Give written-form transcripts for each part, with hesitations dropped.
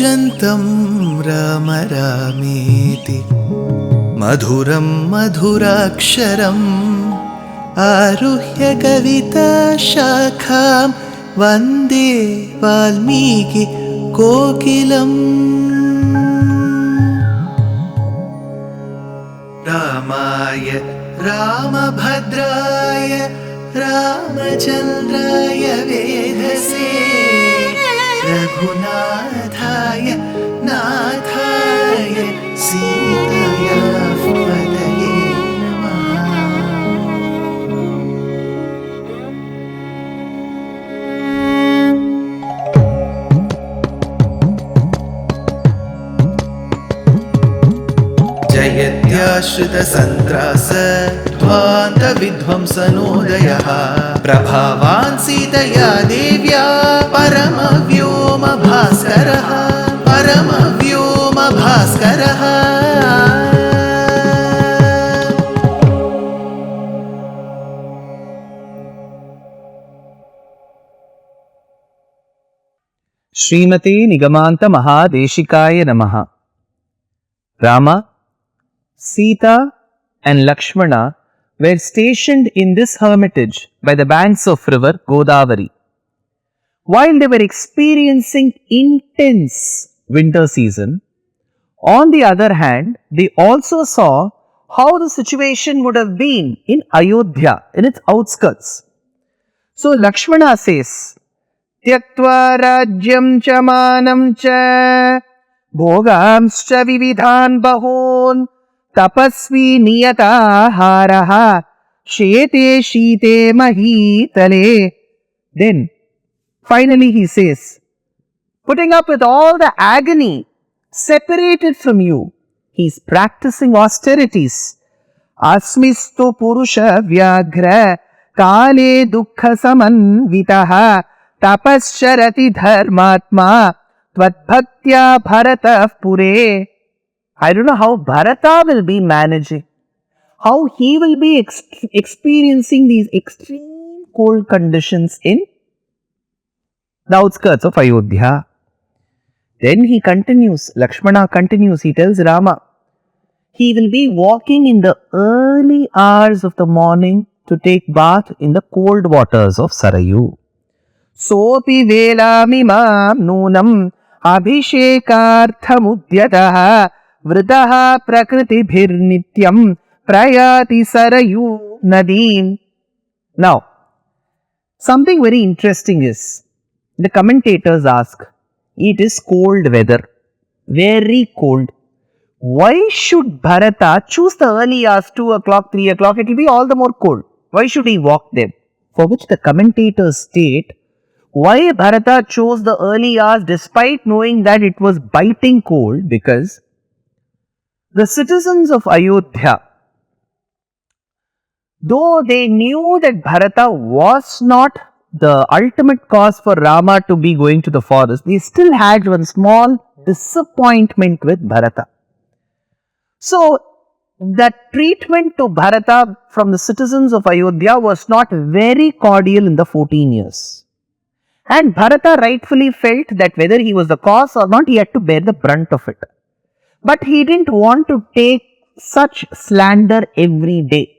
कूजन्तं राम रामेति मधुरं मधुराक्षरम् आरुह्य कविताशाखां वन्दे वाल्मीकि कोकिलम्। रामाय रामभद्राय रामचन्द्राय वेधसे रघुनाथाय नाथाय सीताया पतये नमः। जयत्याश्रितसन्त्रास ध्वान्तविध्वंसनोदयः प्रभावान् सीतया देव्या परमव्योमभास्करः परमव्योमभास्करः। श्रीमते निगमान्त महादेशिकाय नमः। Rama, Sita and Lakshmana were stationed in this hermitage by the banks of river Godavari. While they were experiencing intense winter season, on the other hand, they also saw how the situation would have been in Ayodhya, in its outskirts. So Lakshmana says, Tyaktva rajyam cha manam cha bhogamscha vividhan bahon tapasvi niyataharaha shete shite mahitale. Then finally he says, putting up with all the agony separated from you, he is practicing austerities. Asmistu purusha vyagra kale dukkha samanvitaha tapascharati dharmatma tvadbhaktya bharata pure. I don't know how Bharata will be managing, how he will be experiencing these extreme cold conditions in the outskirts of Ayodhya. Then he continues, Lakshmana continues, he tells Rama, he will be walking in the early hours of the morning to take bath in the cold waters of Sarayu. Sopi velamimam nunam abhishekarthamudyataha vritaha prakriti nityam prayati Sarayu nadim. Now, something very interesting is, the commentators ask, it is cold weather, very cold. Why should Bharata choose the early hours, 2 o'clock, 3 o'clock? It will be all the more cold. Why should he walk them? For which the commentators state, why Bharata chose the early hours despite knowing that it was biting cold? Because the citizens of Ayodhya, though they knew that Bharata was not the ultimate cause for Rama to be going to the forest, they still had one small disappointment with Bharata. So, that treatment to Bharata from the citizens of Ayodhya was not very cordial in the 14 years. And Bharata rightfully felt that whether he was the cause or not, he had to bear the brunt of it. But he didn't want to take such slander every day.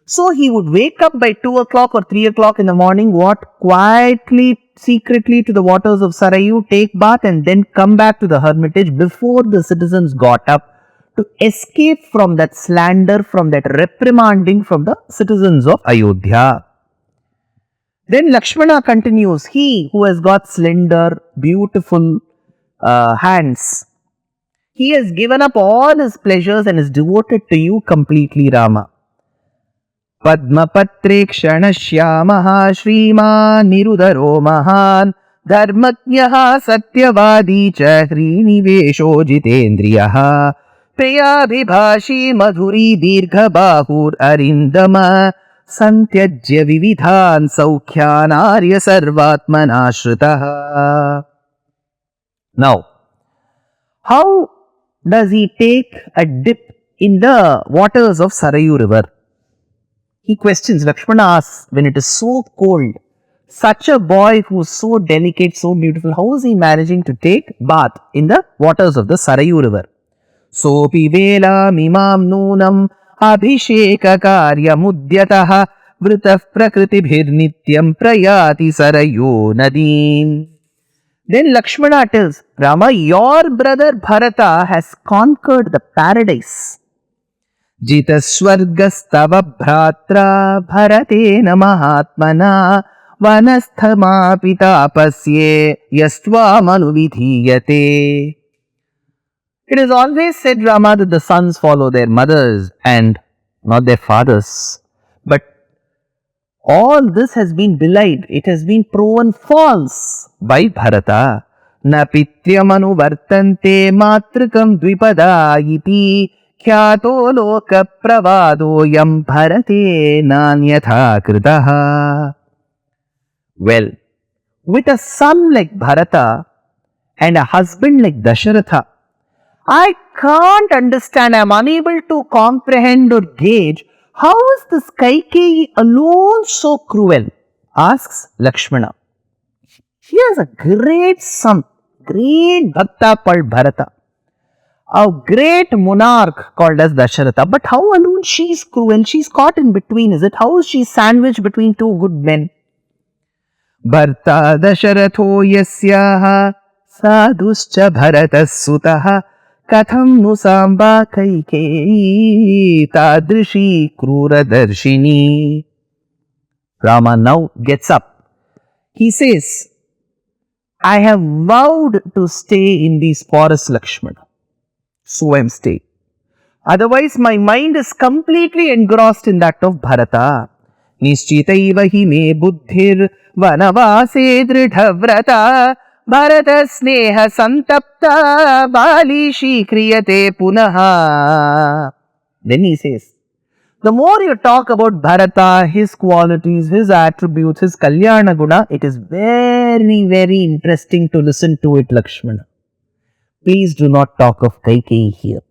So he would wake up by 2 o'clock or 3 o'clock in the morning, walk quietly, secretly to the waters of Sarayu, take bath and then come back to the hermitage before the citizens got up to escape from that slander, from that reprimanding from the citizens of Ayodhya. Then Lakshmana continues, he who has got slender, beautiful hands, he has given up all his pleasures and is devoted to you completely, Rama. Padmapatre kshanashyamaha shriman nirudaro mahan dharmajnaha satyavadi cha hrinivesho jitendriyaha priyabhibhashi madhuri dirgha bahur arindama santyajya vividhan saukhyan arya sarvatmanashritaha. Now, how does he take a dip in the waters of Sarayu river? He questions, Lakshmana asks, when it is so cold, Such a boy who's so delicate, so beautiful, how is he managing to take bath in the waters of the Sarayu river? Sopi vela mimam nunam abhisheka karya mudyatah vritah prakriti nityam prayati Sarayu nadim. Then Lakshmana tells Rama, your brother Bharata has conquered the paradise. Jita swargastava bhratra bharatena mahatmana vanasthama pitapasye yastva manuvidhiyate. It is always said, Rama, that the sons follow their mothers and not their fathers. But all this has been belied. It has been proven false by Bharata. Na pityamanu vartante matrikam dvipada iti kyato loka pravado yam bharate nanyatha kritaha. Well, with a son like Bharata and a husband like Dasharatha, I can't understand, I am unable to comprehend or gauge how is this Kaikeyi alone so cruel? Asks Lakshmana. She has a great son, great Bhakta called Bharata, a great monarch called as Dasharatha. But how alone she is cruel? She is caught in between, is it? How is she sandwiched between two good men? Bharta Dasharatho yasyaha sadhuscha Bharatas sutaha katham nu samba Kaikeyi tadrishi krura darshini. Rama now gets up. He says, I have vowed to stay in these forests, Lakshmana. So I am staying. Otherwise, my mind is completely engrossed in that of Bharata. Nischitaiva hi me buddhir vanavase dridhavrata Bharata sneha santapta balishi kriyate punaha. Then he says, the more you talk about Bharata, his qualities, his attributes, his Kalyana Guna, it is very, very interesting to listen to it, Lakshmana. Please do not talk of Kaikeyi here.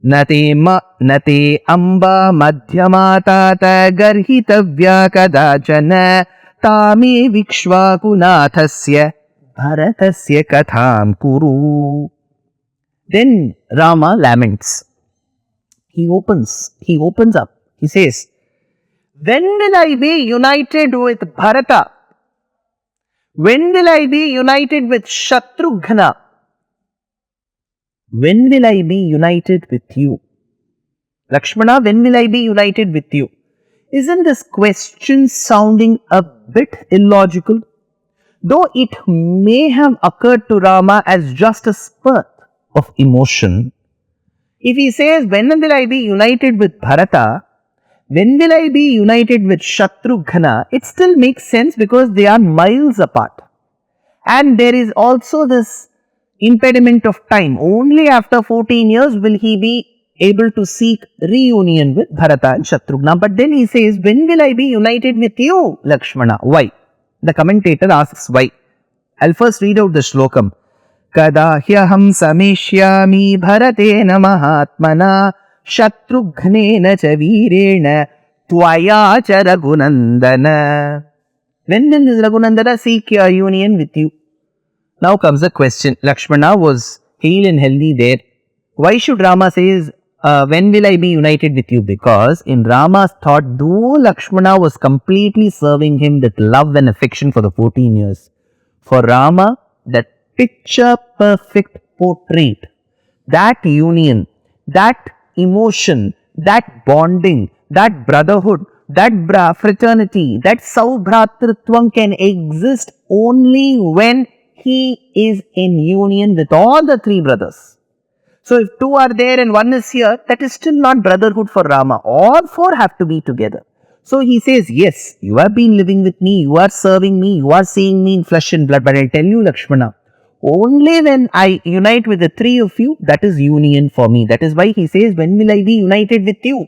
Nate amba madhyamatata garhitavya kadachana tame vikshva kunathasya bharatasya katham kuru. Then Rama laments. He opens up. He says, when will I be united with Bharata? When will I be united with Shatrughna? When will I be united with you? Lakshmana, when will I be united with you? Isn't this question sounding a bit illogical? Though it may have occurred to Rama as just a spurt of emotion, if he says, when will I be united with Bharata? When will I be united with Shatrughna? It still makes sense because they are miles apart. And there is also this impediment of time. Only after 14 years will he be able to seek reunion with Bharata and Shatrughna. But then he says, when will I be united with you, Lakshmana? Why? The commentator asks why. I'll first read out the shlokam. Kada hyaham samishyami bharatena mahatmana shatrughnena cha virena tvaya cha raghunandana. When will this Raghunandana seek your union with you? Now comes the question. Lakshmana was hale and healthy there. Why should Rama say, when will I be united with you? Because in Rama's thought, though Lakshmana was completely serving him with love and affection for the 14 years, for Rama, that picture perfect portrait, that union, that emotion, that bonding, that brotherhood, that fraternity, that saubhratritvam can exist only when he is in union with all the three brothers. So if two are there and one is here, that is still not brotherhood for Rama. All four have to be together. So he says, yes, you have been living with me, you are serving me, you are seeing me in flesh and blood. But I tell you, Lakshmana, only when I unite with the three of you, that is union for me. That is why he says, when will I be united with you?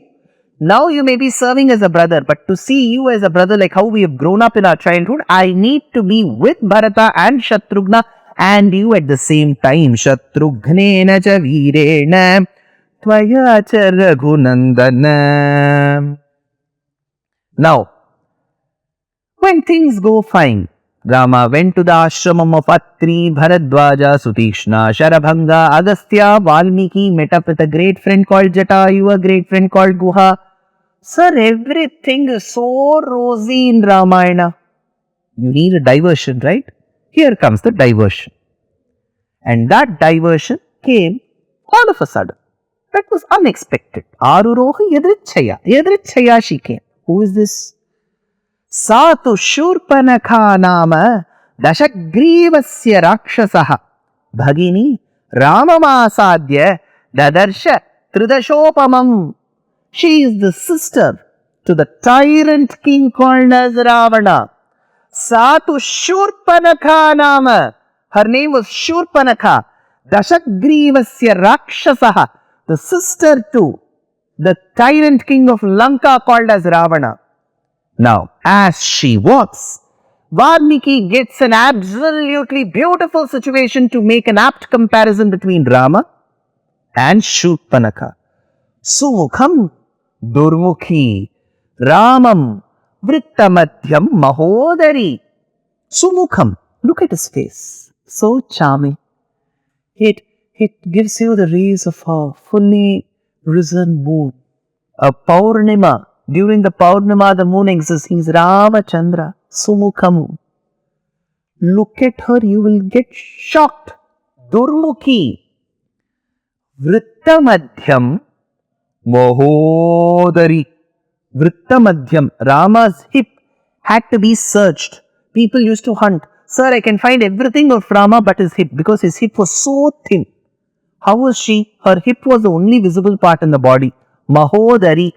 Now you may be serving as a brother, but to see you as a brother like how we have grown up in our childhood, I need to be with Bharata and Shatrughna and you at the same time. Shatrughnena cha virena tvaya cha raghunandana. Now, When things go fine, Rama went to the ashramam of Atri, Bharadwaja, Sutishna, Sharabhanga, Agastya, Valmiki, met up with a great friend called Jatayu, a great friend called Guha. Sir, everything is so rosy in Ramayana. You need a diversion, right? Here comes the diversion. And that diversion came all of a sudden. That was unexpected. Arurohi yadrichaya. Yadrichaya she came. Who is this? Satu Soorpanakhā nama dashagrīvasya rakshasaha bhagini ramamasadya dadarsha tridashopamam. She is the sister to the tyrant king called as Ravana. Satu Soorpanakhā nama. Her name was Soorpanakhā. Dashagrīvasya rakshasaha. The sister to the tyrant king of Lanka called as Ravana. Now, as she walks, Valmiki gets an absolutely beautiful situation to make an apt comparison between Rama and Soorpanakhā. Sumukham durmukhi Ramam vrittamadhyam mahodari. Sumukham, look at his face, so charming. It gives you the rays of a fully risen moon. A Paurnima. During the Paurnima, the moon exists. He is Ramachandra, Sumukham. Look at her, you will get shocked. Durmukhi. Vrittamadhyam Mahodari. Vrittamadhyam. Rama's hip had to be searched. People used to hunt. Sir, I can find everything of Rama but his hip, because his hip was so thin. How was she? Her hip was the only visible part in the body. Mahodari.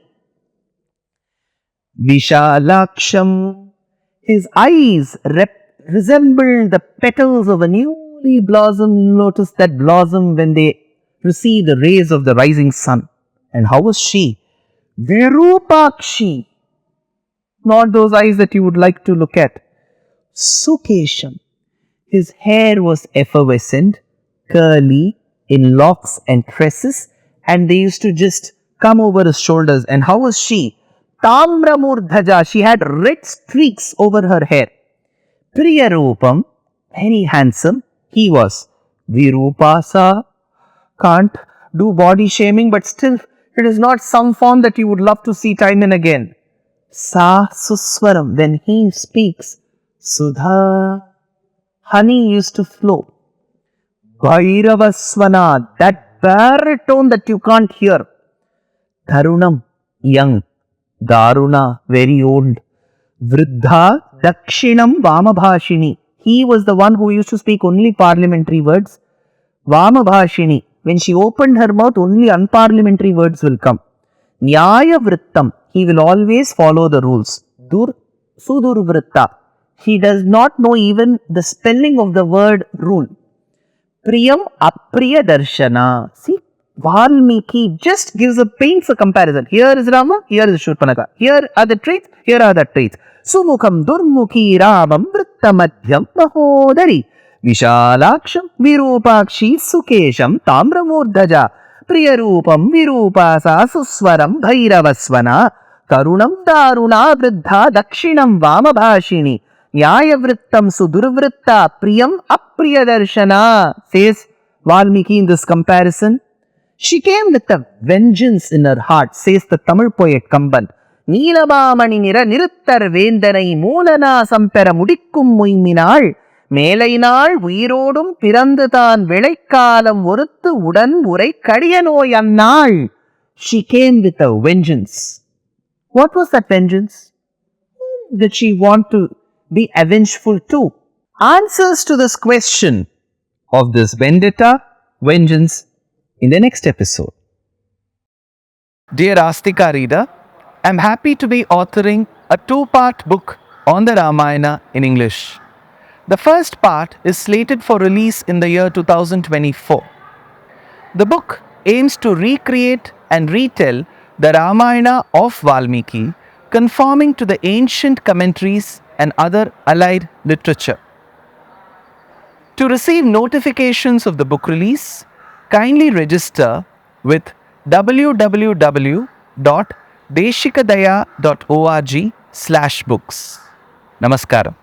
Vishalaksham. His eyes resembled the petals of a newly blossomed lotus that blossom when they receive the rays of the rising sun. And how was she? Virupakshi. Not those eyes that you would like to look at. Sukesham. His hair was effervescent, curly, in locks and tresses, and they used to just come over his shoulders. And how was she? Tamramurdhaja. She had red streaks over her hair. Priyarupam. Very handsome. He was. Virupasa. Can't do body shaming, but still it is not some form that you would love to see time and again. Sa Suswaram. When he speaks, Sudha. Honey used to flow. Bhairavasvana. That baritone that you can't hear. Tarunam. Young. Daruna, very old. Vriddha, Dakshinam, Vamabhashini. He was the one who used to speak only parliamentary words. Vamabhashini. When she opened her mouth, only unparliamentary words will come. Nyaya Vrittam. He will always follow the rules. Sudurvritta. He does not know even the spelling of the word rule. Priyam Apriya Darshana. See, Valmiki just paints a comparison. Here is Rama, here is Soorpanakhā. Here are the traits, here are the traits. Sumukham Durmukhi Ramam Vrittamadhyam Mahodari. Vishalaksham Virupakshi Sukesham Tamramurdhaja. Priyarupam Virupasa Suswaram Bhairavasvana. Tarunam Daruna Vriddha Dakshinam Vamabhashini. Nyayavrittam Sudurvritta Priyam Apriyadarshana. Says Valmiki in this comparison. She came with a vengeance in her heart, says the Tamil poet Kamban. Neelamamani nira niruttar vendanai moolana sampera mudikkum muiminal. Melainal uyirodum pirandathan velaikalam oruttu udan urai kadiyanoyannal. She came with a vengeance. What was that vengeance? Did she want to be avengeful too? Answers to this question of this vendetta, vengeance, in the next episode. Dear Astika reader, I am happy to be authoring a 2-part book on the Ramayana in English. The first part is slated for release in the year 2024. The book aims to recreate and retell the Ramayana of Valmiki, conforming to the ancient commentaries and other allied literature. To receive notifications of the book release, kindly register with www.deshikadaya.org/books. నమస్కారం.